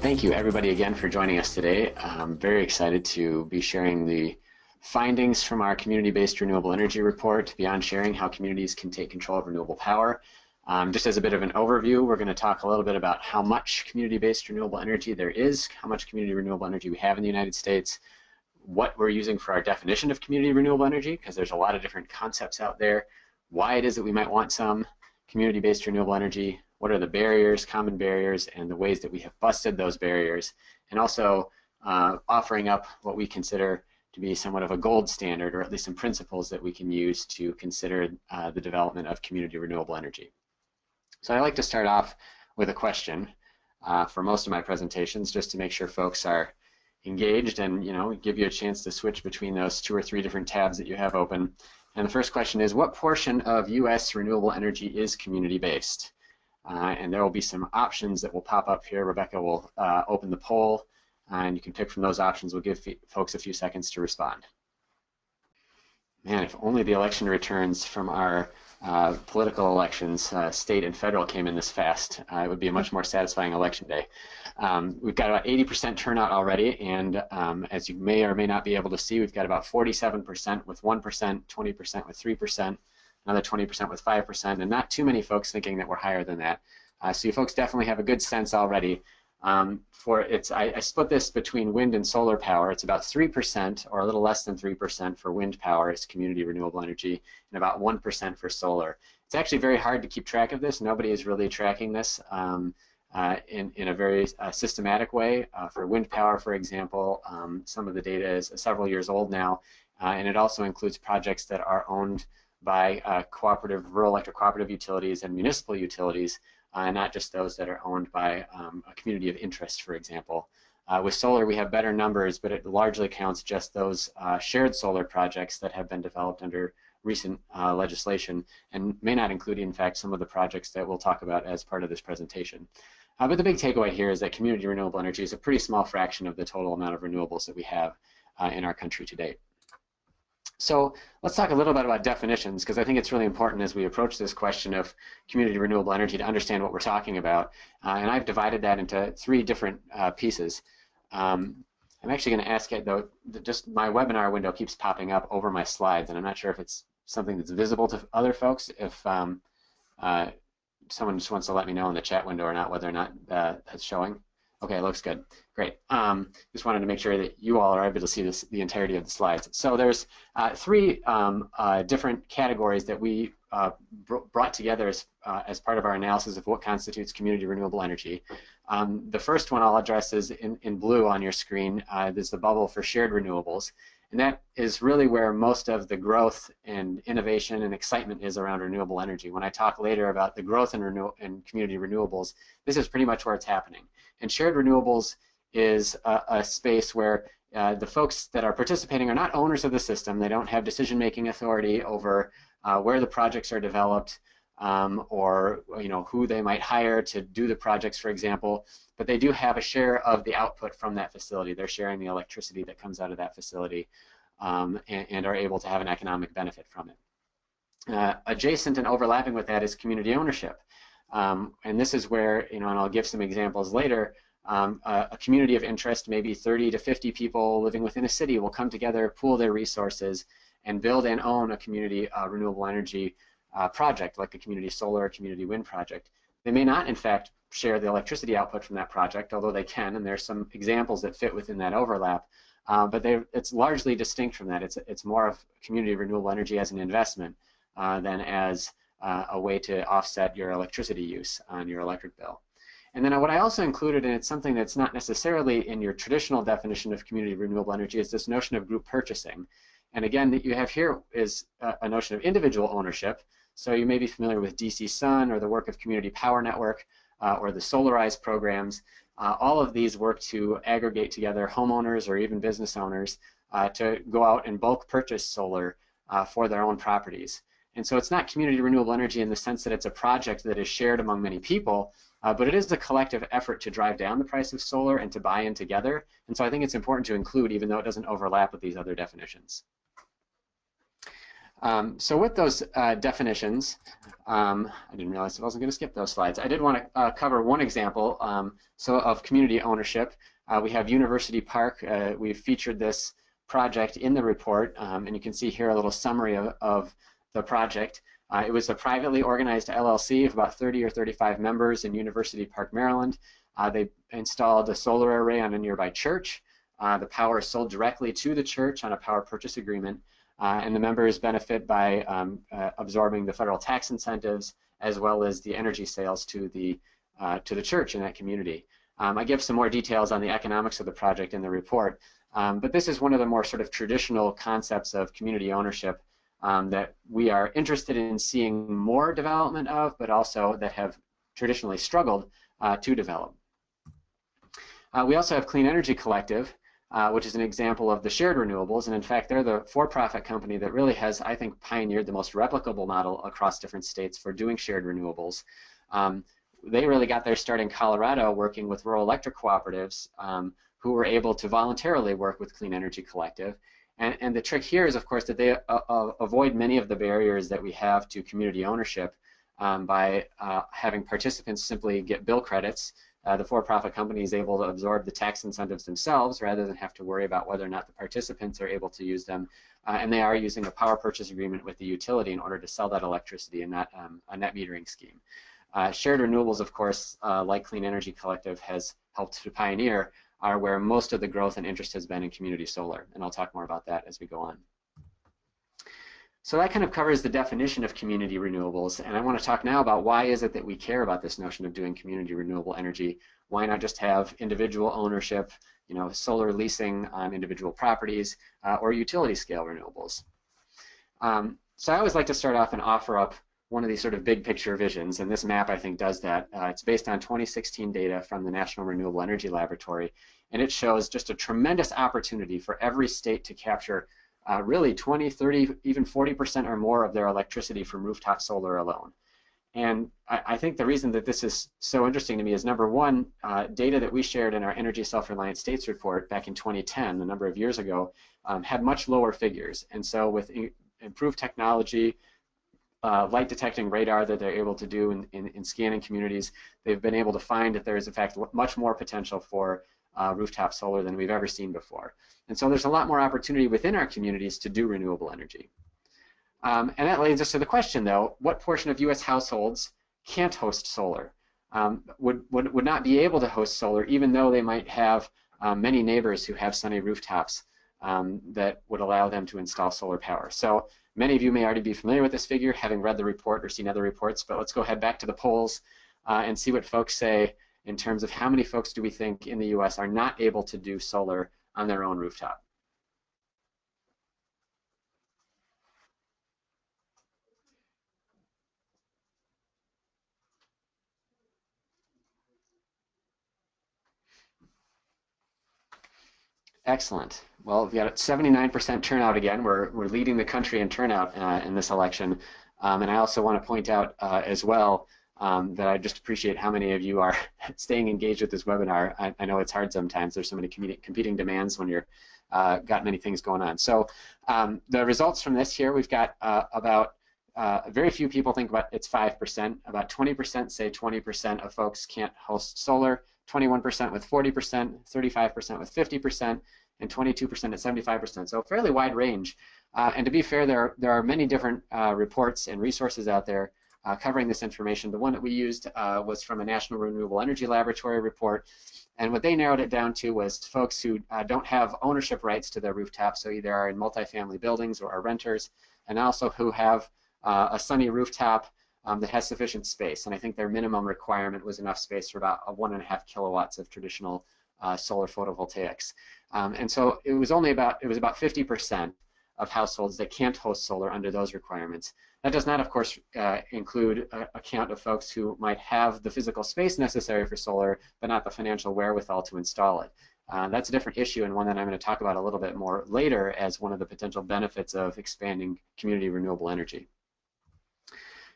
Thank you everybody again for joining us today. I'm very excited to be sharing the findings from our community-based renewable energy report, Beyond Sharing, How Communities Can Take Control of Renewable Power. Just as a bit of an overview, we're going to talk a little bit about how much community-based renewable energy there is, how much community renewable energy we have in the United States, what we're using for our definition of community renewable energy, because there's a lot of different concepts out there, why it is that we might want some community-based renewable energy, what are the barriers, common barriers, and the ways that we have busted those barriers, and also offering up what we consider to be somewhat of a gold standard, or at least some principles that we can use to consider the development of community renewable energy. So I like to start off with a question for most of my presentations, just to make sure folks are engaged and give you a chance to switch between those 2 or 3 different tabs that you have open. And the first question is, what portion of U.S. renewable energy is community-based? And there will be some options that will pop up here. Rebecca will open the poll, and you can pick from those options. We'll give folks a few seconds to respond. Man, if only the election returns from our political elections, state and federal, came in this fast, it would be a much more satisfying election day. We've got about 80% turnout already, and as you may or may not be able to see, we've got about 47% with 1%, 20% with 3%, another 20% with 5%, and not too many folks thinking that we're higher than that. So you folks definitely have a good sense already. I split this between wind and solar power. It's about 3%, or a little less than 3% for wind power as community renewable energy, and about 1% for solar. It's actually very hard to keep track of this. Nobody is really tracking this in a very systematic way. For wind power, for example, some of the data is several years old now, and it also includes projects that are owned by rural electric cooperative utilities and municipal utilities, not just those that are owned by a community of interest, for example. With solar, we have better numbers, but it largely counts just those shared solar projects that have been developed under recent legislation, and may not include, in fact, some of the projects that we'll talk about as part of this presentation. But the big takeaway here is that community renewable energy is a pretty small fraction of the total amount of renewables that we have in our country to date. So let's talk a little bit about definitions, because I think it's really important as we approach this question of community renewable energy to understand what we're talking about. And I've divided that into 3 different pieces. I'm actually going to ask it, though, just my webinar window keeps popping up over my slides, and I'm not sure if it's something that's visible to other folks. If someone just wants to let me know in the chat window or not, whether or not that's showing. Okay, it looks good. Great. Just wanted to make sure that you all are able to see the entirety of the slides. So there's 3 different categories that we brought together as part of our analysis of what constitutes community renewable energy. The first one I'll address is in blue on your screen. There's the bubble for shared renewables. And that is really where most of the growth and innovation and excitement is around renewable energy. When I talk later about the growth in community renewables, this is pretty much where it's happening. And shared renewables is a space where the folks that are participating are not owners of the system. They don't have decision-making authority over where the projects are developed or who they might hire to do the projects, for example. But they do have a share of the output from that facility. They're sharing the electricity that comes out of that facility and are able to have an economic benefit from it. Adjacent and overlapping with that is community ownership. And this is where, and I'll give some examples later, a community of interest, maybe 30 to 50 people living within a city, will come together, pool their resources, and build and own a community renewable energy project, like a community solar or community wind project. They may not, in fact, share the electricity output from that project, although they can, and there's some examples that fit within that overlap. But it's largely distinct from that. It's more of community renewable energy as an investment than as a way to offset your electricity use on your electric bill. And then what I also included, and it's something that's not necessarily in your traditional definition of community renewable energy, is this notion of group purchasing. And again, that you have here is a notion of individual ownership. So you may be familiar with DC Sun or the work of Community Power Network or the Solarize programs. All of these work to aggregate together homeowners or even business owners to go out and bulk purchase solar for their own properties. And so it's not community renewable energy in the sense that it's a project that is shared among many people, but it is a collective effort to drive down the price of solar and to buy in together. And so I think it's important to include, even though it doesn't overlap with these other definitions. So with those definitions, I didn't realize I wasn't going to skip those slides. I did want to cover one example of community ownership. We have University Park. We've featured this project in the report, and you can see here a little summary of the project. It was a privately organized LLC of about 30 or 35 members in University Park, Maryland. They installed a solar array on a nearby church. The power is sold directly to the church on a power purchase agreement. And the members benefit by absorbing the federal tax incentives as well as the energy sales to the church in that community. I give some more details on the economics of the project in the report, but this is one of the more sort of traditional concepts of community ownership that we are interested in seeing more development of, but also that have traditionally struggled to develop. We also have Clean Energy Collective, which is an example of the shared renewables, and in fact they're the for-profit company that really has, I think, pioneered the most replicable model across different states for doing shared renewables. They really got their start in Colorado working with rural electric cooperatives who were able to voluntarily work with Clean Energy Collective. And the trick here is, of course, that they avoid many of the barriers that we have to community ownership by having participants simply get bill credits. The for-profit company is able to absorb the tax incentives themselves rather than have to worry about whether or not the participants are able to use them. And they are using a power purchase agreement with the utility in order to sell that electricity and not a net metering scheme. Shared renewables, of course, like Clean Energy Collective has helped to pioneer, are where most of the growth and interest has been in community solar. And I'll talk more about that as we go on. So that kind of covers the definition of community renewables, and I want to talk now about why is it that we care about this notion of doing community renewable energy. Why not just have individual ownership, you know, solar leasing on individual properties, or utility scale renewables. So I always like to start off and offer up one of these sort of big picture visions, and this map I think does that. It's based on 2016 data from the National Renewable Energy Laboratory, and it shows just a tremendous opportunity for every state to capture really 20, 30, even 40% or more of their electricity from rooftop solar alone. And I think the reason that this is so interesting to me is, number one, data that we shared in our Energy Self-Reliance States report back in 2010, a number of years ago, had much lower figures. And so with improved technology, light detecting radar that they're able to do in scanning communities, they've been able to find that there is in fact much more potential for rooftop solar than we've ever seen before. And so there's a lot more opportunity within our communities to do renewable energy. And that leads us to the question, though, what portion of U.S. households can't host solar, would not be able to host solar, even though they might have many neighbors who have sunny rooftops that would allow them to install solar power. So many of you may already be familiar with this figure, having read the report or seen other reports, but let's go head back to the polls and see what folks say in terms of how many folks do we think in the U.S. are not able to do solar on their own rooftop. Excellent. Well, we've got a 79% turnout again. We're leading the country in turnout in this election. And I also want to point out as well that I just appreciate how many of you are staying engaged with this webinar. I know it's hard sometimes. There's so many competing demands when you're got many things going on. So the results from this here, we've got about very few people think about it's 5%. About 20% say 20% of folks can't host solar, 21% with 40%, 35% with 50%, and 22% at 75%. So a fairly wide range. And to be fair, there are many different reports and resources out there covering this information. The one that we used was from a National Renewable Energy Laboratory report, and what they narrowed it down to was folks who don't have ownership rights to their rooftop, so either are in multifamily buildings or are renters, and also who have a sunny rooftop that has sufficient space. And I think their minimum requirement was enough space for about 1.5 kilowatts of traditional solar photovoltaics. And so it was about 50% of households that can't host solar under those requirements. That does not, of course, include a count of folks who might have the physical space necessary for solar, but not the financial wherewithal to install it. That's a different issue, and one that I'm going to talk about a little bit more later as one of the potential benefits of expanding community renewable energy.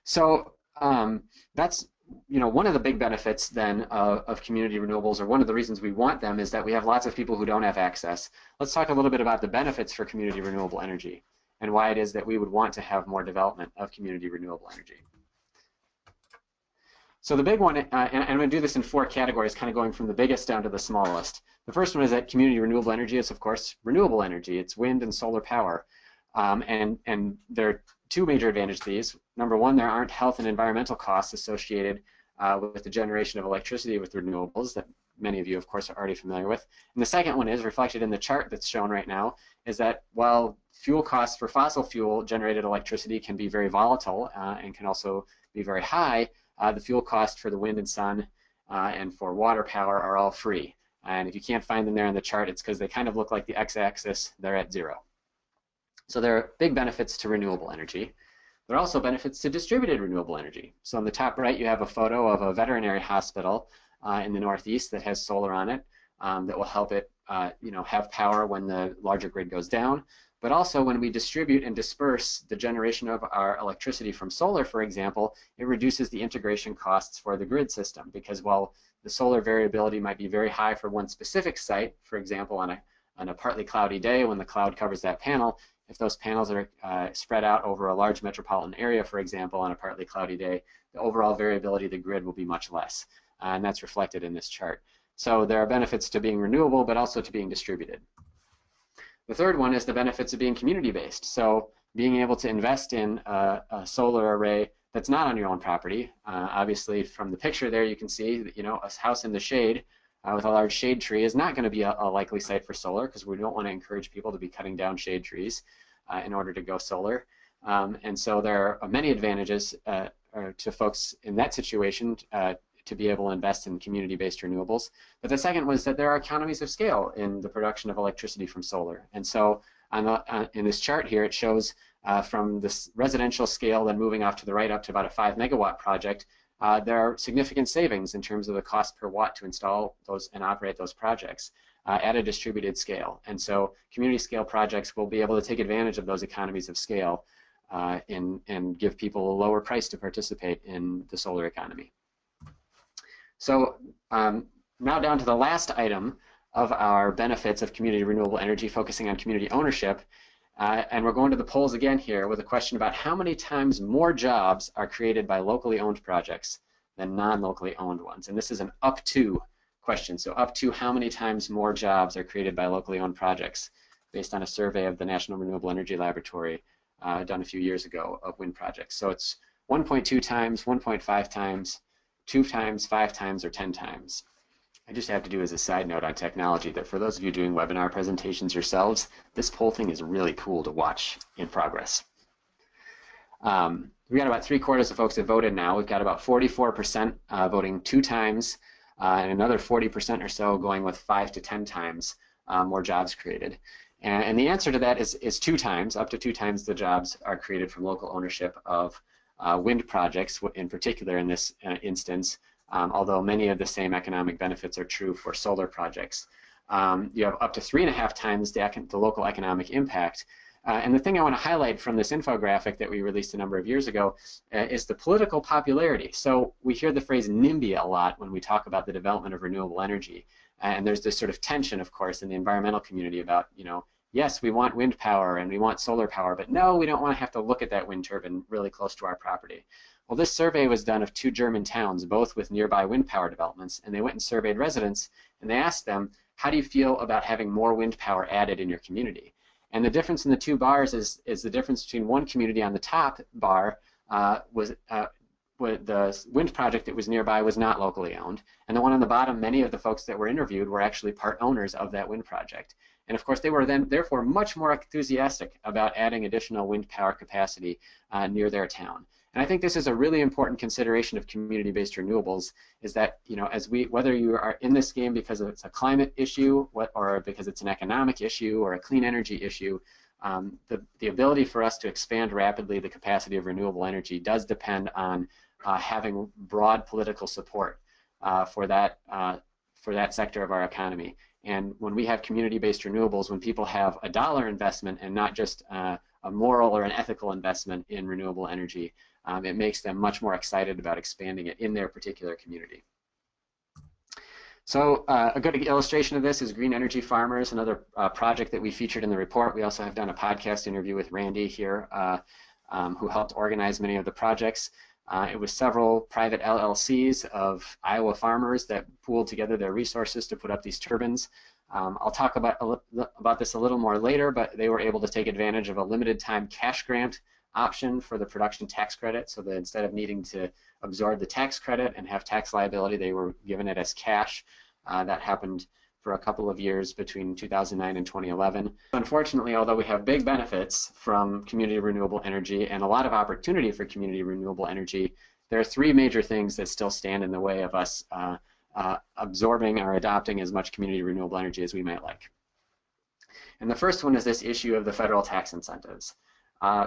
So that's one of the big benefits then of community renewables, or one of the reasons we want them, is that we have lots of people who don't have access. Let's talk a little bit about the benefits for community renewable energy. and why it is that we would want to have more development of community renewable energy. So the big one, and I'm going to do this in 4 categories, kind of going from the biggest down to the smallest. The first one is that community renewable energy is, of course, renewable energy. It's wind and solar power. And there are 2 major advantages to these. Number one, there aren't health and environmental costs associated with the generation of electricity with renewables that many of you, of course, are already familiar with. And the second one is reflected in the chart that's shown right now, is that while fuel costs for fossil fuel generated electricity can be very volatile and can also be very high, the fuel cost for the wind and sun and for water power are all free. And if you can't find them there in the chart, it's because they kind of look like the x-axis. They're at 0. So there are big benefits to renewable energy. There are also benefits to distributed renewable energy. So on the top right, you have a photo of a veterinary hospital in the Northeast that has solar on it that will help it have power when the larger grid goes down. But also when we distribute and disperse the generation of our electricity from solar, for example, it reduces the integration costs for the grid system, because while the solar variability might be very high for one specific site, for example on a partly cloudy day when the cloud covers that panel, if those panels are spread out over a large metropolitan area, for example, on a partly cloudy day, the overall variability of the grid will be much less. And that's reflected in this chart. So there are benefits to being renewable, but also to being distributed. The third one is the benefits of being community-based. So being able to invest in a solar array that's not on your own property. Obviously, from the picture there, you can see that, a house in the shade with a large shade tree is not going to be a likely site for solar, because we don't want to encourage people to be cutting down shade trees in order to go solar. And so there are many advantages to folks in that situation to be able to invest in community-based renewables. But the second was that there are economies of scale in the production of electricity from solar. And so in this chart here, it shows from this residential scale, then moving off to the right up to about a 5 megawatt project, there are significant savings in terms of the cost per watt to install those and operate those projects at a distributed scale. And so community scale projects will be able to take advantage of those economies of scale and give people a lower price to participate in the solar economy. So now down to the last item of our benefits of community renewable energy, focusing on community ownership. And we're going to the polls again here with a question about how many times more jobs are created by locally owned projects than non-locally owned ones. And this is an up to question. So up to how many times more jobs are created by locally owned projects based on a survey of the National Renewable Energy Laboratory done a few years ago of wind projects. So it's 1.2 times, 1.5 times, 2 times, 5 times, or 10 times. I just have to do as a side note on technology that for those of you doing webinar presentations yourselves, this poll thing is really cool to watch in progress. We got about 3/4 of folks that voted now. We've got about 44% voting 2 times, and another 40% or so going with 5 to 10 times more jobs created. And the answer to that is 2 times. Up to 2 times the jobs are created from local ownership of wind projects, in particular in this instance, although many of the same economic benefits are true for solar projects. You have up to 3.5 times the local economic impact. And the thing I want to highlight from this infographic that we released a number of years ago is the political popularity. So we hear the phrase NIMBY a lot when we talk about the development of renewable energy. And there's this sort of tension, of course, in the environmental community about, yes, we want wind power and we want solar power, but no, we don't want to have to look at that wind turbine really close to our property. Well, this survey was done of 2 German towns, both with nearby wind power developments, and they went and surveyed residents, and they asked them, how do you feel about having more wind power added in your community? And the difference in the 2 bars is the difference between one community on the top bar the wind project that was nearby was not locally owned, and the one on the bottom, many of the folks that were interviewed were actually part owners of that wind project. And of course, they were then therefore much more enthusiastic about adding additional wind power capacity near their town. And I think this is a really important consideration of community-based renewables, is that, whether you are in this game because it's a climate issue or because it's an economic issue or a clean energy issue, the ability for us to expand rapidly the capacity of renewable energy does depend on having broad political support for that sector of our economy. And when we have community-based renewables, when people have a dollar investment and not just a moral or an ethical investment in renewable energy, it makes them much more excited about expanding it in their particular community. So a good illustration of this is Green Energy Farmers, another project that we featured in the report. We also have done a podcast interview with Randy here, who helped organize many of the projects. It was several private LLCs of Iowa farmers that pooled together their resources to put up these turbines. I'll talk about this a little more later, but they were able to take advantage of a limited time cash grant option for the production tax credit, so that instead of needing to absorb the tax credit and have tax liability, they were given it as cash. That happened for a couple of years between 2009 and 2011. Unfortunately, although we have big benefits from community renewable energy and a lot of opportunity for community renewable energy, there are three major things that still stand in the way of us absorbing or adopting as much community renewable energy as we might like. And the first one is this issue of the federal tax incentives.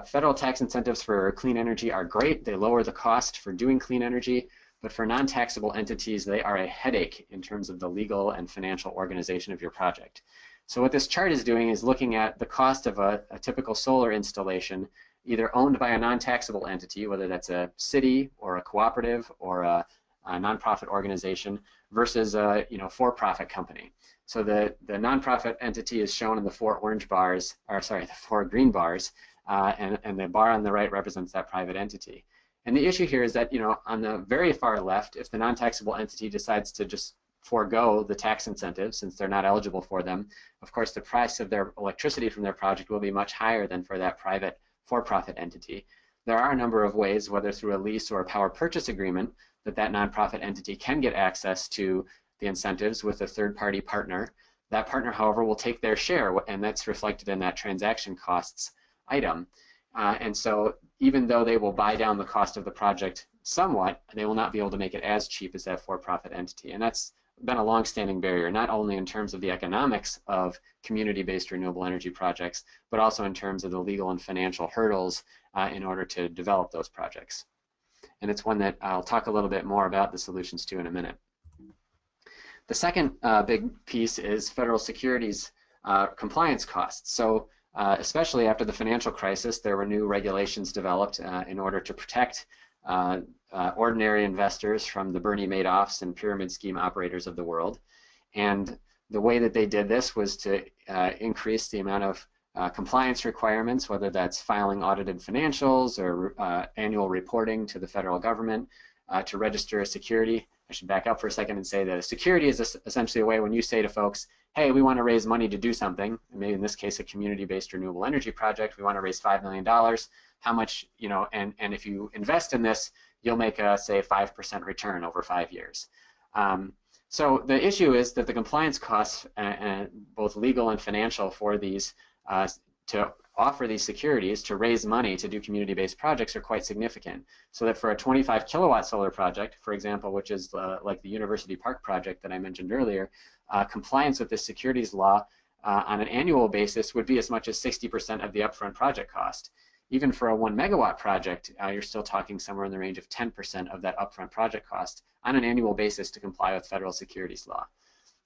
Federal tax incentives for clean energy are great. They lower the cost for doing clean energy, but for non-taxable entities, they are a headache in terms of the legal and financial organization of your project. So what this chart is doing is looking at the cost of a typical solar installation, either owned by a non-taxable entity, whether that's a city or a cooperative or a nonprofit organization, versus a for-profit company. So the nonprofit entity is shown in the four green bars, and the bar on the right represents that private entity. And the issue here is that, on the very far left, if the non-taxable entity decides to just forego the tax incentives since they're not eligible for them, of course the price of their electricity from their project will be much higher than for that private for-profit entity. There are a number of ways, whether through a lease or a power purchase agreement, that nonprofit entity can get access to the incentives with a third-party partner. That partner, however, will take their share, and that's reflected in that transaction costs item. And so even though they will buy down the cost of the project somewhat, they will not be able to make it as cheap as that for-profit entity. And that's been a long-standing barrier, not only in terms of the economics of community-based renewable energy projects, but also in terms of the legal and financial hurdles in order to develop those projects. And it's one that I'll talk a little bit more about the solutions to in a minute. The second big piece is federal securities compliance costs. So especially after the financial crisis, there were new regulations developed in order to protect ordinary investors from the Bernie Madoffs and pyramid scheme operators of the world. And the way that they did this was to increase the amount of compliance requirements, whether that's filing audited financials or annual reporting to the federal government to register a security. I should back up for a second and say that a security is essentially a way when you say to folks, hey, we want to raise money to do something, maybe in this case a community-based renewable energy project, we want to raise $5 million, how much, and if you invest in this, you'll make a, say, 5% return over 5 years. So the issue is that the compliance costs, both legal and financial, for these to offer these securities to raise money to do community-based projects are quite significant. So that for a 25 kilowatt solar project, for example, which is like the University Park project that I mentioned earlier, compliance with this securities law on an annual basis would be as much as 60% of the upfront project cost. Even for a 1 megawatt project, you're still talking somewhere in the range of 10% of that upfront project cost on an annual basis to comply with federal securities law.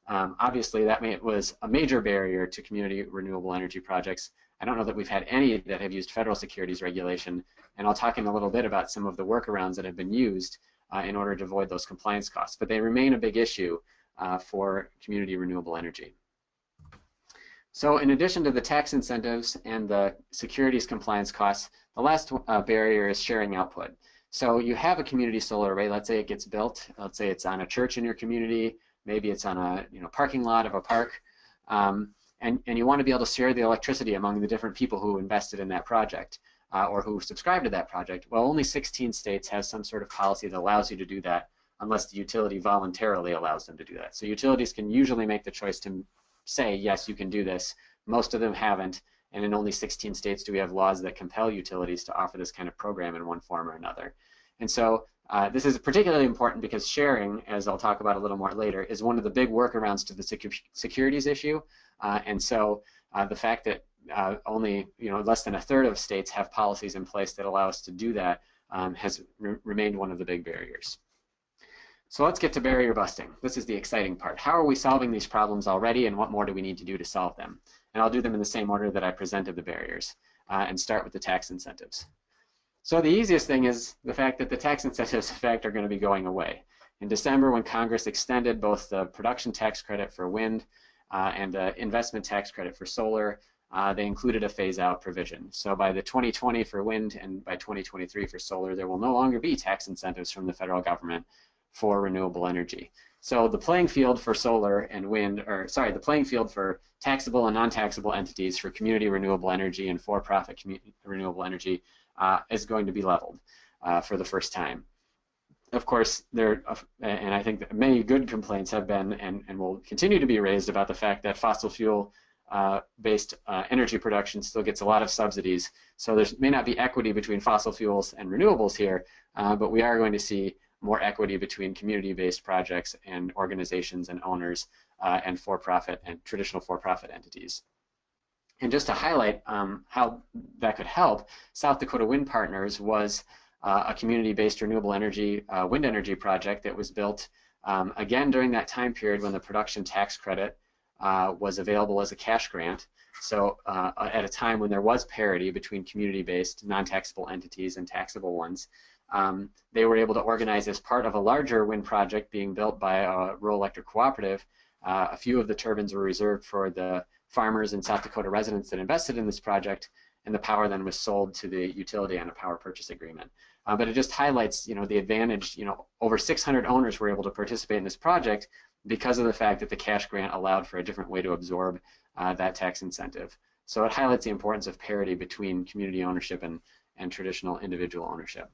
Obviously, that was a major barrier to community renewable energy projects. I don't know that we've had any that have used federal securities regulation, and I'll talk in a little bit about some of the workarounds that have been used in order to avoid those compliance costs, but they remain a big issue for community renewable energy. So in addition to the tax incentives and the securities compliance costs, the last barrier is sharing output. So you have a community solar array, let's say it gets built, let's say it's on a church in your community, maybe it's on a parking lot of a park, and you want to be able to share the electricity among the different people who invested in that project or who subscribed to that project. Well, only 16 states have some sort of policy that allows you to do that unless the utility voluntarily allows them to do that. So utilities can usually make the choice to say, yes, you can do this. Most of them haven't, and in only 16 states do we have laws that compel utilities to offer this kind of program in one form or another. And so this is particularly important because sharing, as I'll talk about a little more later, is one of the big workarounds to the securities issue. And so the fact that only less than a third of states have policies in place that allow us to do that has remained one of the big barriers. So let's get to barrier busting. This is the exciting part. How are we solving these problems already, and what more do we need to do to solve them? And I'll do them in the same order that I presented the barriers and start with the tax incentives. So the easiest thing is the fact that the tax incentives, in fact, are going to be going away. In December, when Congress extended both the production tax credit for wind and the investment tax credit for solar, they included a phase-out provision. So by the 2020 for wind and by 2023 for solar, there will no longer be tax incentives from the federal government for renewable energy. So the playing field for solar and wind, or sorry, the playing field for taxable and non-taxable entities for community renewable energy and for-profit renewable energy is going to be leveled for the first time. Of course, and I think that many good complaints have been and will continue to be raised about the fact that fossil fuel based energy production still gets a lot of subsidies. So there may not be equity between fossil fuels and renewables here, but we are going to see more equity between community-based projects and organizations and owners and for-profit and traditional for-profit entities. And just to highlight how that could help, South Dakota Wind Partners was a community-based renewable energy wind energy project that was built again during that time period when the production tax credit was available as a cash grant. So at a time when there was parity between community-based non-taxable entities and taxable ones, they were able to organize as part of a larger wind project being built by a rural electric cooperative. A few of the turbines were reserved for the farmers and South Dakota residents that invested in this project, and the power then was sold to the utility on a power purchase agreement. But it just highlights, the advantage. Over 600 owners were able to participate in this project because of the fact that the cash grant allowed for a different way to absorb that tax incentive. So it highlights the importance of parity between community ownership and traditional individual ownership.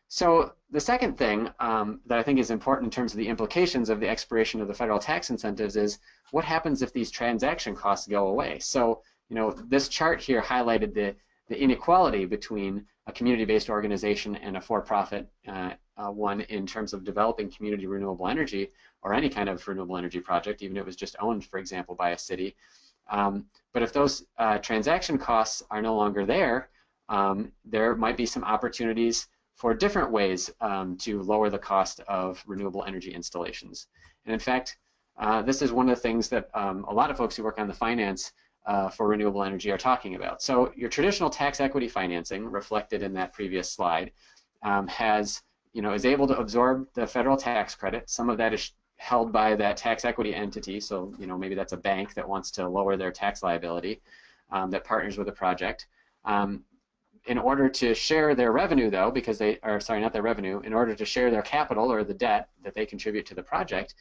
So the second thing that I think is important in terms of the implications of the expiration of the federal tax incentives is what happens if these transaction costs go away. So this chart here highlighted the inequality between a community-based organization and a for-profit one in terms of developing community renewable energy or any kind of renewable energy project, even if it was just owned, for example, by a city. But if those transaction costs are no longer there, there might be some opportunities for different ways to lower the cost of renewable energy installations. And in fact, this is one of the things that a lot of folks who work on the finance for renewable energy are talking about. So your traditional tax equity financing, reflected in that previous slide, is able to absorb the federal tax credit. Some of that is held by that tax equity entity, so maybe that's a bank that wants to lower their tax liability that partners with a project. In order to share their revenue, though, because they are, sorry, not their revenue, in order to share their capital or the debt that they contribute to the project,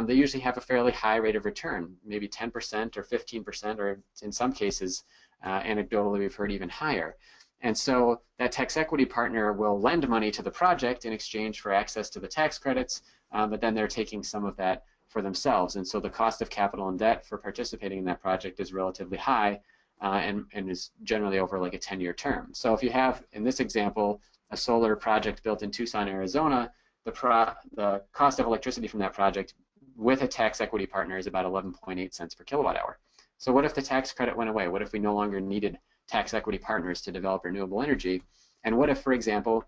they usually have a fairly high rate of return, maybe 10% or 15%, or in some cases, anecdotally, we've heard even higher. And so that tax equity partner will lend money to the project in exchange for access to the tax credits, but then they're taking some of that for themselves. And so the cost of capital and debt for participating in that project is relatively high, and is generally over like a 10-year term. So if you have, in this example, a solar project built in Tucson, Arizona, the cost of electricity from that project with a tax equity partner is about 11.8 cents per kilowatt hour. So what if the tax credit went away? What if we no longer needed tax equity partners to develop renewable energy? And what if, for example,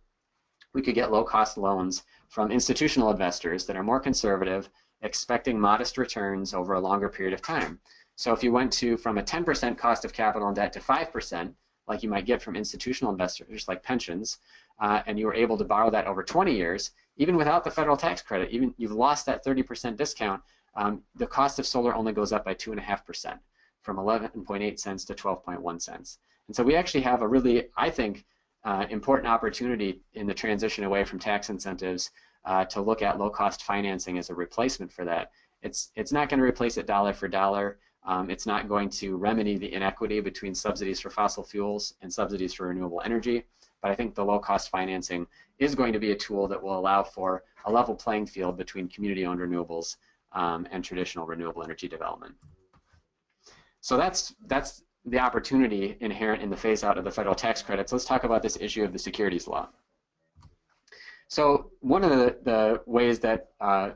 we could get low-cost loans from institutional investors that are more conservative, expecting modest returns over a longer period of time? So if you went from a 10% cost of capital and debt to 5%, like you might get from institutional investors like pensions, and you were able to borrow that over 20 years, even without the federal tax credit, even you've lost that 30% discount, the cost of solar only goes up by 2.5%, from 11.8 cents to 12.1 cents. And so we actually have a really, I think, important opportunity in the transition away from tax incentives to look at low-cost financing as a replacement for that. It's not going to replace it dollar for dollar. It's not going to remedy the inequity between subsidies for fossil fuels and subsidies for renewable energy, but I think the low-cost financing is going to be a tool that will allow for a level playing field between community-owned renewables and traditional renewable energy development. So that's the opportunity inherent in the phase-out of the federal tax credits. Let's talk about this issue of the securities law. So one of the ways that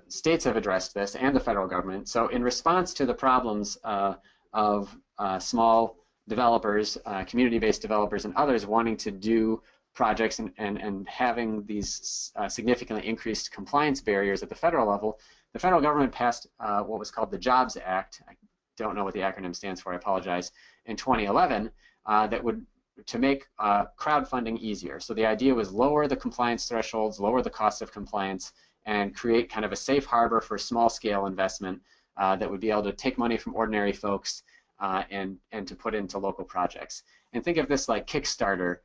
states have addressed this, and the federal government, so in response to the problems of small developers, community-based developers, and others wanting to do projects and having these significantly increased compliance barriers at the federal level, the federal government passed what was called the Jobs Act. I don't know what the acronym stands for, I apologize, in 2011, that would to make crowdfunding easier. So the idea was lower the compliance thresholds, lower the cost of compliance, and create kind of a safe harbor for small-scale investment that would be able to take money from ordinary folks and to put into local projects. And think of this like Kickstarter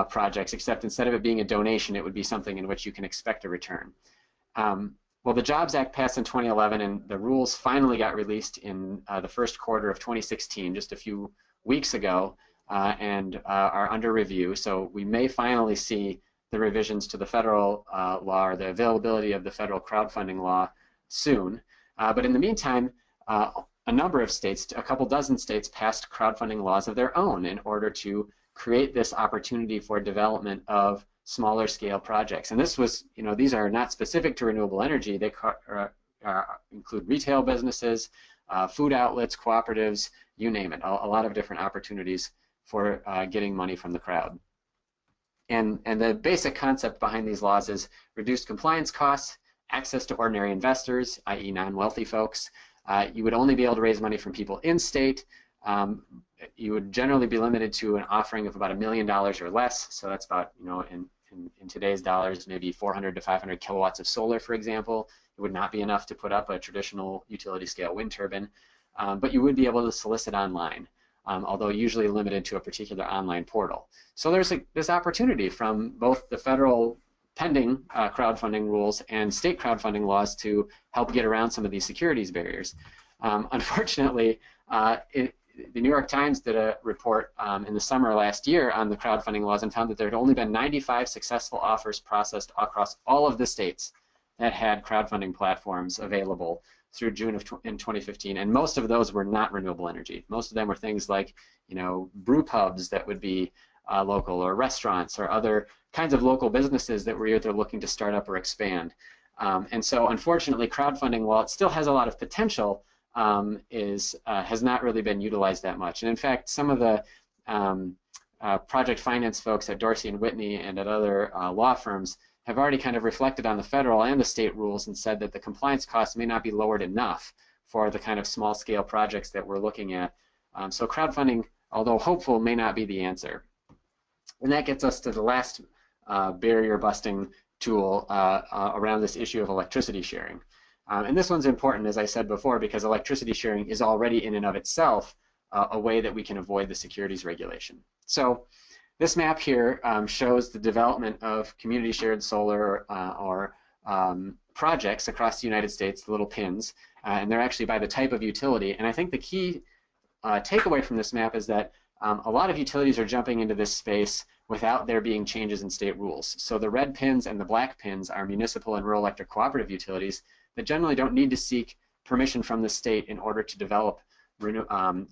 projects, except instead of it being a donation, it would be something in which you can expect a return. Well, the Jobs Act passed in 2011, and the rules finally got released in the first quarter of 2016, just a few weeks ago, and are under review. So we may finally see the revisions to the federal law, or the availability of the federal crowdfunding law, soon. But in the meantime, a number of states, a couple dozen states, passed crowdfunding laws of their own in order to create this opportunity for development of smaller scale projects. And this was, these are not specific to renewable energy. They include retail businesses, food outlets, cooperatives, you name it, a lot of different opportunities for getting money from the crowd. And the basic concept behind these laws is reduced compliance costs, access to ordinary investors, i.e. non-wealthy folks. You would only be able to raise money from people in state. You would generally be limited to an offering of about $1 million or less. So that's about, in today's dollars, maybe 400 to 500 kilowatts of solar, for example. It would not be enough to put up a traditional utility scale wind turbine, but you would be able to solicit online, although usually limited to a particular online portal. So there's this opportunity from both the federal pending crowdfunding rules and state crowdfunding laws to help get around some of these securities barriers. Unfortunately, the New York Times did a report in the summer last year on the crowdfunding laws and found that there had only been 95 successful offers processed across all of the states that had crowdfunding platforms available through June of 2015, and most of those were not renewable energy. Most of them were things like, brew pubs that would be local, or restaurants, or other kinds of local businesses that were either looking to start up or expand. And so, unfortunately, crowdfunding, while it still has a lot of potential, has not really been utilized that much. And in fact, some of the project finance folks at Dorsey and Whitney and at other law firms have already kind of reflected on the federal and the state rules and said that the compliance costs may not be lowered enough for the kind of small-scale projects that we're looking at. So crowdfunding, although hopeful, may not be the answer. And that gets us to the last barrier-busting tool around this issue of electricity sharing. And this one's important, as I said before, because electricity sharing is already in and of itself a way that we can avoid the securities regulation. So this map here shows the development of community shared solar or projects across the United States, the little pins, and they're actually by the type of utility. And I think the key takeaway from this map is that a lot of utilities are jumping into this space without there being changes in state rules. So the red pins and the black pins are municipal and rural electric cooperative utilities that generally don't need to seek permission from the state in order to develop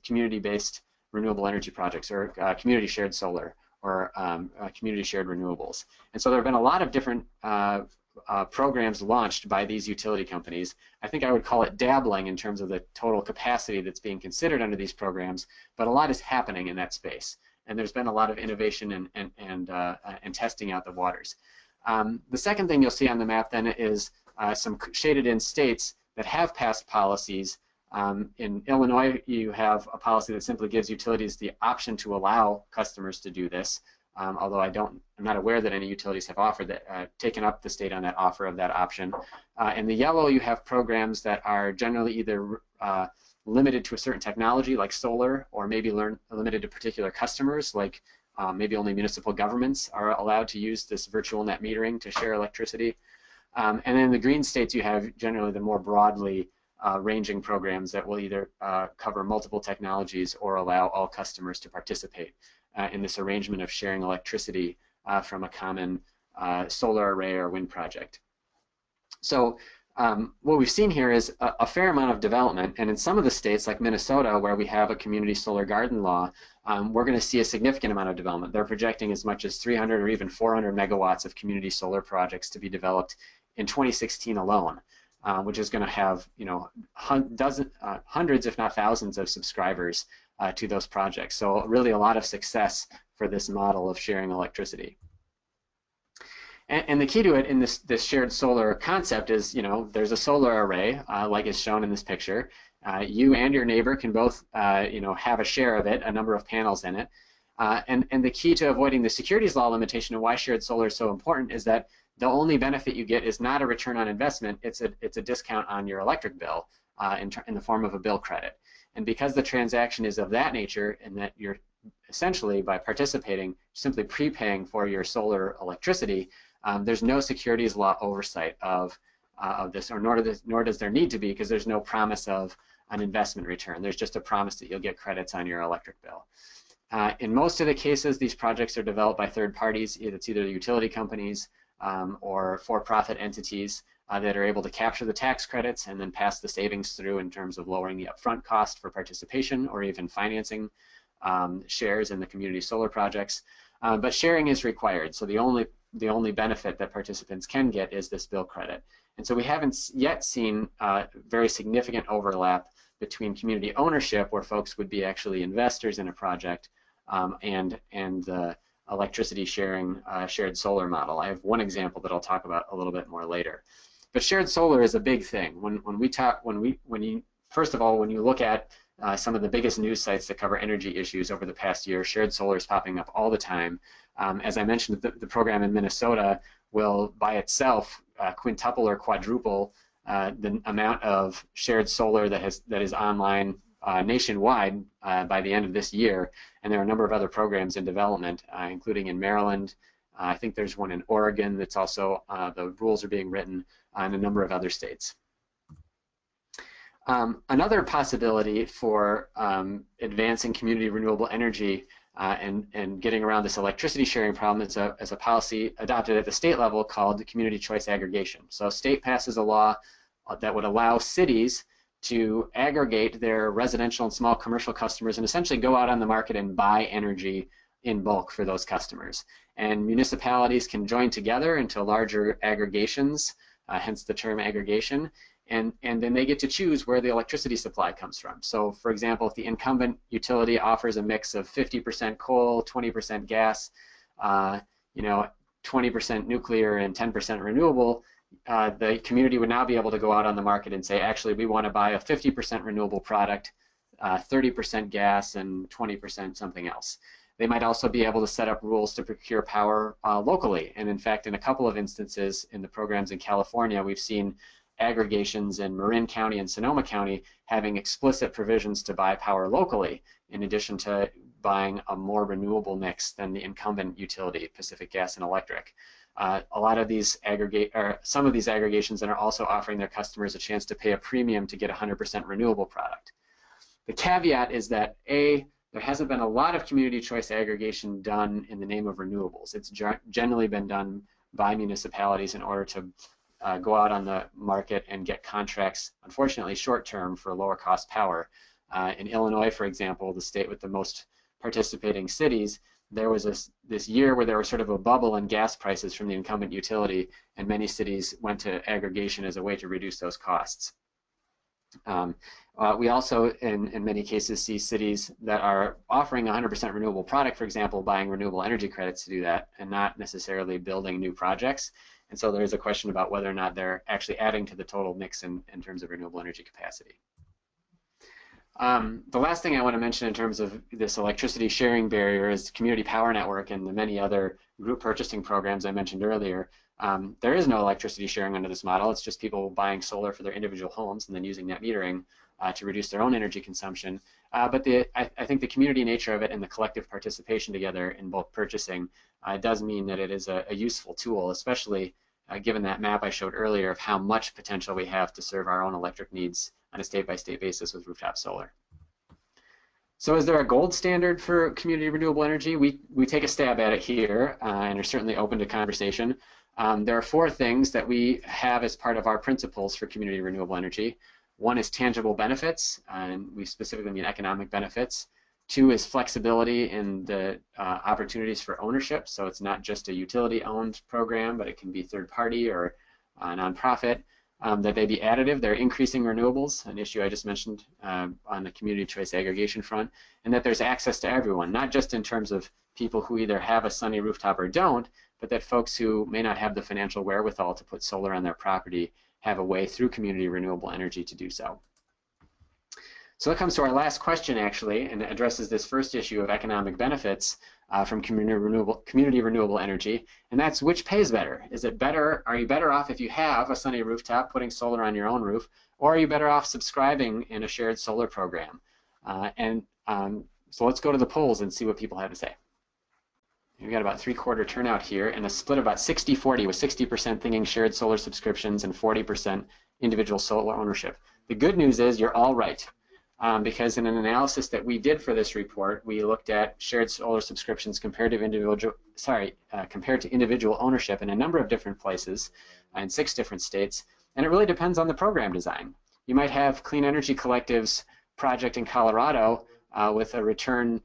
community-based renewable energy projects, or community shared solar, or community shared renewables. And so there have been a lot of different programs launched by these utility companies. I think I would call it dabbling in terms of the total capacity that's being considered under these programs, but a lot is happening in that space. And there's been a lot of innovation and testing out the waters. The second thing you'll see on the map then is some shaded in states that have passed policies. In Illinois, you have a policy that simply gives utilities the option to allow customers to do this, although I'm not aware that any utilities have offered that, taken up the state on that offer of that option. In the yellow, you have programs that are generally either limited to a certain technology, like solar, or maybe limited to particular customers, like maybe only municipal governments are allowed to use this virtual net metering to share electricity. And then in the green states, you have generally the more broadly ranging programs that will either cover multiple technologies or allow all customers to participate in this arrangement of sharing electricity from a common solar array or wind project. So what we've seen here is a fair amount of development, and in some of the states like Minnesota, where we have a community solar garden law, we're going to see a significant amount of development. They're projecting as much as 300 or even 400 megawatts of community solar projects to be developed in 2016 alone, which is going to have hundreds, if not thousands, of subscribers to those projects. So really a lot of success for this model of sharing electricity. And the key to it in this shared solar concept is, there's a solar array, like is shown in this picture. You and your neighbor can both, have a share of it, a number of panels in it. And the key to avoiding the securities law limitation and why shared solar is so important is that the only benefit you get is not a return on investment, it's a discount on your electric bill in the form of a bill credit. And because the transaction is of that nature, and that you're essentially, by participating, simply prepaying for your solar electricity, there's no securities law oversight of this, or nor does there need to be, because there's no promise of an investment return. There's just a promise that you'll get credits on your electric bill. In most of the cases, these projects are developed by third parties. It's either utility companies or for-profit entities that are able to capture the tax credits and then pass the savings through in terms of lowering the upfront cost for participation or even financing shares in the community solar projects. But sharing is required, so the only benefit that participants can get is this bill credit. And so we haven't yet seen very significant overlap between community ownership, where folks would be actually investors in a project, and the electricity sharing shared solar model. I have one example that I'll talk about a little bit more later. But shared solar is a big thing. First of all, when you look at some of the biggest news sites that cover energy issues over the past year, shared solar is popping up all the time. As I mentioned, the program in Minnesota will by itself quintuple or quadruple the amount of shared solar that is online nationwide by the end of this year. And there are a number of other programs in development, including in Maryland. I think there's one in Oregon that's also, the rules are being written, in a number of other states. Another possibility for advancing community renewable energy and getting around this electricity sharing problem is a policy adopted at the state level called community choice aggregation. So a state passes a law that would allow cities to aggregate their residential and small commercial customers and essentially go out on the market and buy energy in bulk for those customers. And municipalities can join together into larger aggregations, hence the term aggregation, and then they get to choose where the electricity supply comes from. So for example, if the incumbent utility offers a mix of 50% coal, 20% gas, 20% nuclear and 10% renewable, the community would now be able to go out on the market and say, actually, we want to buy a 50% renewable product, 30% gas, and 20% something else. They might also be able to set up rules to procure power locally. And in fact, in a couple of instances in the programs in California, we've seen aggregations in Marin County and Sonoma County having explicit provisions to buy power locally, in addition to buying a more renewable mix than the incumbent utility, Pacific Gas and Electric. A lot of these some of these aggregations then are also offering their customers a chance to pay a premium to get 100% renewable product. The caveat is that there hasn't been a lot of community choice aggregation done in the name of renewables. It's generally been done by municipalities in order to go out on the market and get contracts, unfortunately short-term, for lower cost power. In Illinois, for example, the state with the most participating cities, there was this year where there was sort of a bubble in gas prices from the incumbent utility, and many cities went to aggregation as a way to reduce those costs. We also, in many cases, see cities that are offering 100% renewable product, for example, buying renewable energy credits to do that, and not necessarily building new projects. And so there's a question about whether or not they're actually adding to the total mix in terms of renewable energy capacity. The last thing I want to mention in terms of this electricity sharing barrier is Community Power Network and the many other group purchasing programs I mentioned earlier. There is no electricity sharing under this model. It's just people buying solar for their individual homes and then using net metering to reduce their own energy consumption. But I think the community nature of it and the collective participation together in bulk purchasing does mean that it is a useful tool, especially given that map I showed earlier of how much potential we have to serve our own electric needs on a state-by-state basis with rooftop solar. So is there a gold standard for community renewable energy? We take a stab at it here and are certainly open to conversation. There are 4 things that we have as part of our principles for community renewable energy. 1 is tangible benefits, and we specifically mean economic benefits. 2 is flexibility in the opportunities for ownership, so it's not just a utility-owned program, but it can be third-party or nonprofit. That they be additive, they're increasing renewables, an issue I just mentioned on the community choice aggregation front, and that there's access to everyone, not just in terms of people who either have a sunny rooftop or don't, but that folks who may not have the financial wherewithal to put solar on their property have a way through community renewable energy to do so. So that comes to our last question, actually, and it addresses this first issue of economic benefits from community renewable energy, and that's which pays better. Is it better? Are you better off if you have a sunny rooftop putting solar on your own roof, or are you better off subscribing in a shared solar program? So let's go to the polls and see what people have to say. We've got about 3/4 turnout here, and a split of about 60-40, with 60% thinking shared solar subscriptions and 40% individual solar ownership. The good news is you're all right. Because in an analysis that we did for this report, we looked at shared solar subscriptions compared to individual ownership in a number of different places in 6 different states, and it really depends on the program design. You might have Clean Energy Collective's project in Colorado with a return,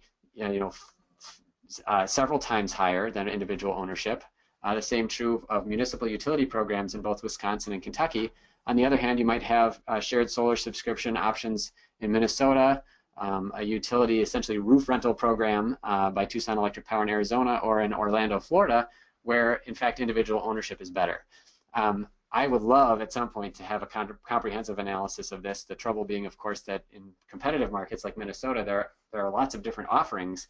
several times higher than individual ownership. The same true of municipal utility programs in both Wisconsin and Kentucky. On the other hand, you might have shared solar subscription options in Minnesota, a utility essentially roof rental program by Tucson Electric Power in Arizona, or in Orlando, Florida, where in fact individual ownership is better. I would love at some point to have a comprehensive analysis of this. The trouble being, of course, that in competitive markets like Minnesota, there are lots of different offerings.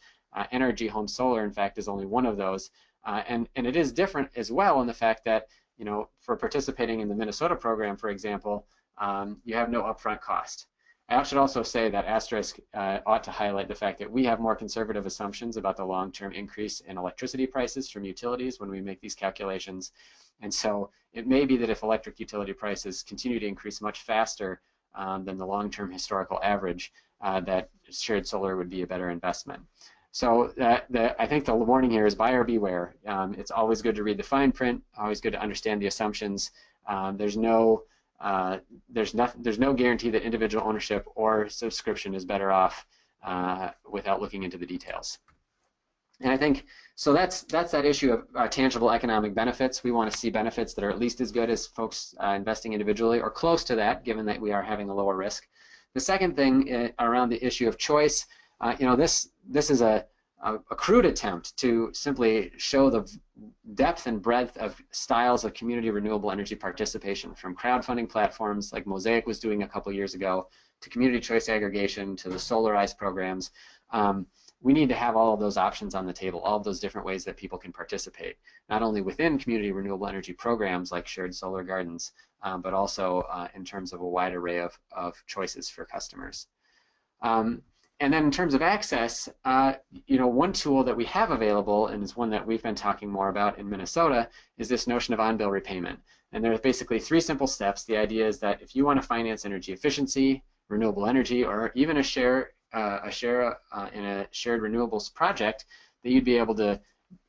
NRG Home Solar, in fact, is only one of those, and it is different as well in the fact that, for participating in the Minnesota program, for example, you have no upfront cost. I should also say that asterisk ought to highlight the fact that we have more conservative assumptions about the long-term increase in electricity prices from utilities when we make these calculations. And so it may be that if electric utility prices continue to increase much faster than the long-term historical average, that shared solar would be a better investment. So I think the warning here is buyer beware. It's always good to read the fine print, always good to understand the assumptions. There's no guarantee that individual ownership or subscription is better off without looking into the details. And I think, so that's that issue of tangible economic benefits. We want to see benefits that are at least as good as folks investing individually, or close to that, given that we are having a lower risk. The second thing around the issue of choice, this is a crude attempt to simply show the depth and breadth of styles of community renewable energy participation, from crowdfunding platforms like Mosaic was doing a couple years ago, to community choice aggregation, to the Solarized programs. We need to have all of those options on the table, all of those different ways that people can participate, not only within community renewable energy programs like shared solar gardens, but also in terms of a wide array of choices for customers. And then in terms of access, one tool that we have available, and is one that we've been talking more about in Minnesota, is this notion of on-bill repayment. And there are basically 3 simple steps. The idea is that if you want to finance energy efficiency, renewable energy, or even a share in a shared renewables project, that you'd be able to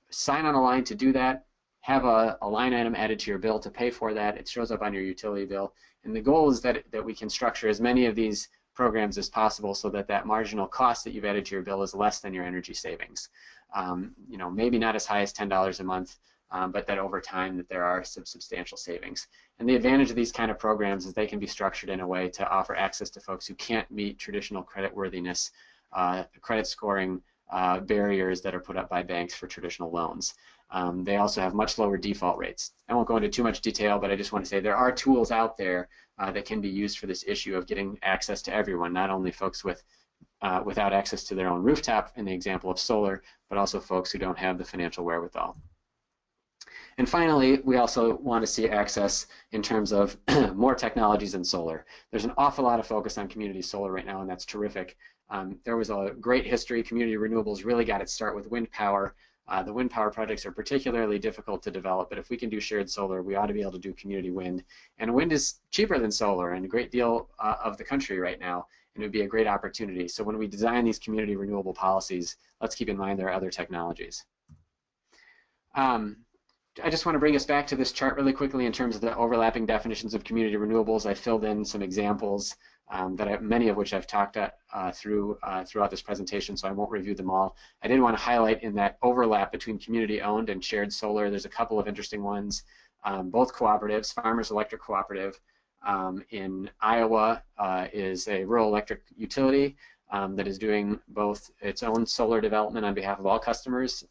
sign on a line to do that, have a line item added to your bill to pay for that. It shows up on your utility bill. And the goal is that we can structure as many of these programs as possible so that that marginal cost that you've added to your bill is less than your energy savings. Maybe not as high as $10 a month, but that over time that there are some substantial savings. And the advantage of these kind of programs is they can be structured in a way to offer access to folks who can't meet traditional creditworthiness, credit scoring barriers that are put up by banks for traditional loans. They also have much lower default rates. I won't go into too much detail, but I just want to say there are tools out there that can be used for this issue of getting access to everyone, not only folks without access to their own rooftop in the example of solar, but also folks who don't have the financial wherewithal. And finally, we also want to see access in terms of more technologies than solar. There's an awful lot of focus on community solar right now, and that's terrific. There was a great history. Community renewables really got its start with wind power. The wind power projects are particularly difficult to develop, but if we can do shared solar, we ought to be able to do community wind. And wind is cheaper than solar in a great deal of the country right now, and it would be a great opportunity. So when we design these community renewable policies, let's keep in mind there are other technologies. I just want to bring us back to this chart really quickly in terms of the overlapping definitions of community renewables. I filled in some examples many of which I've talked throughout this presentation, so I won't review them all. I did want to highlight in that overlap between community-owned and shared solar, there's a couple of interesting ones. Both cooperatives, Farmers Electric Cooperative in Iowa is a rural electric utility that is doing both its own solar development on behalf of all customers,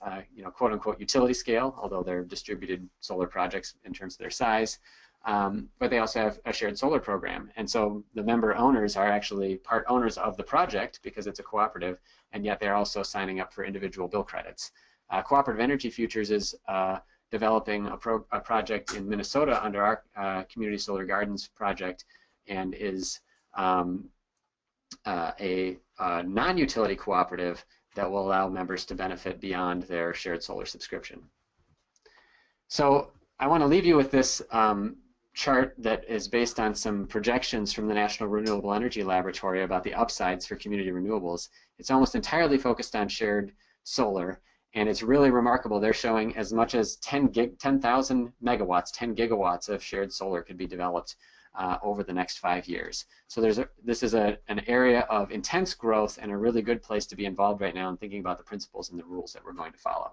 quote-unquote utility scale, although they're distributed solar projects in terms of their size. but they also have a shared solar program. And so the member owners are actually part owners of the project because it's a cooperative, and yet they're also signing up for individual bill credits. Cooperative Energy Futures is developing a project in Minnesota under our Community Solar Gardens project, and is a non-utility cooperative that will allow members to benefit beyond their shared solar subscription. So I want to leave you with this chart that is based on some projections from the National Renewable Energy Laboratory about the upsides for community renewables. It's almost entirely focused on shared solar, and it's really remarkable. They're showing as much as 10,000 megawatts, 10 gigawatts of shared solar could be developed over the next 5 years. So this is an area of intense growth and a really good place to be involved right now in thinking about the principles and the rules that we're going to follow.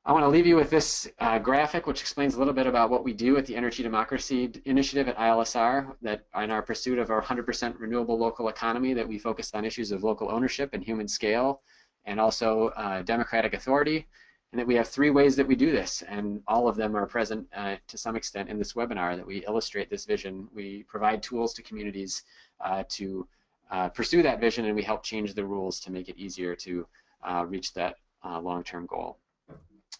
I want to leave you with this graphic, which explains a little bit about what we do at the Energy Democracy Initiative at ILSR, that in our pursuit of our 100% renewable local economy, that we focus on issues of local ownership and human scale, and also democratic authority, and that we have 3 ways that we do this, and all of them are present to some extent in this webinar that we illustrate this vision. We provide tools to communities to pursue that vision, and we help change the rules to make it easier to reach that long-term goal.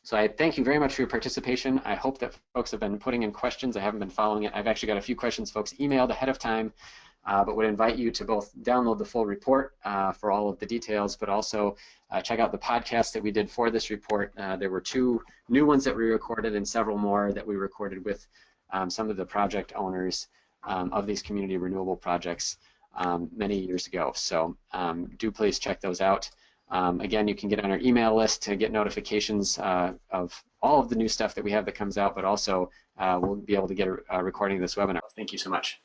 So I thank you very much for your participation. I hope that folks have been putting in questions. I haven't been following it. I've actually got a few questions folks emailed ahead of time, but would invite you to both download the full report for all of the details, but also check out the podcast that we did for this report. There were 2 new ones that we recorded and several more that we recorded with some of the project owners of these community renewable projects many years ago. So do please check those out. Again, you can get on our email list to get notifications of all of the new stuff that we have that comes out, but also we'll be able to get a recording of this webinar. Thank you so much.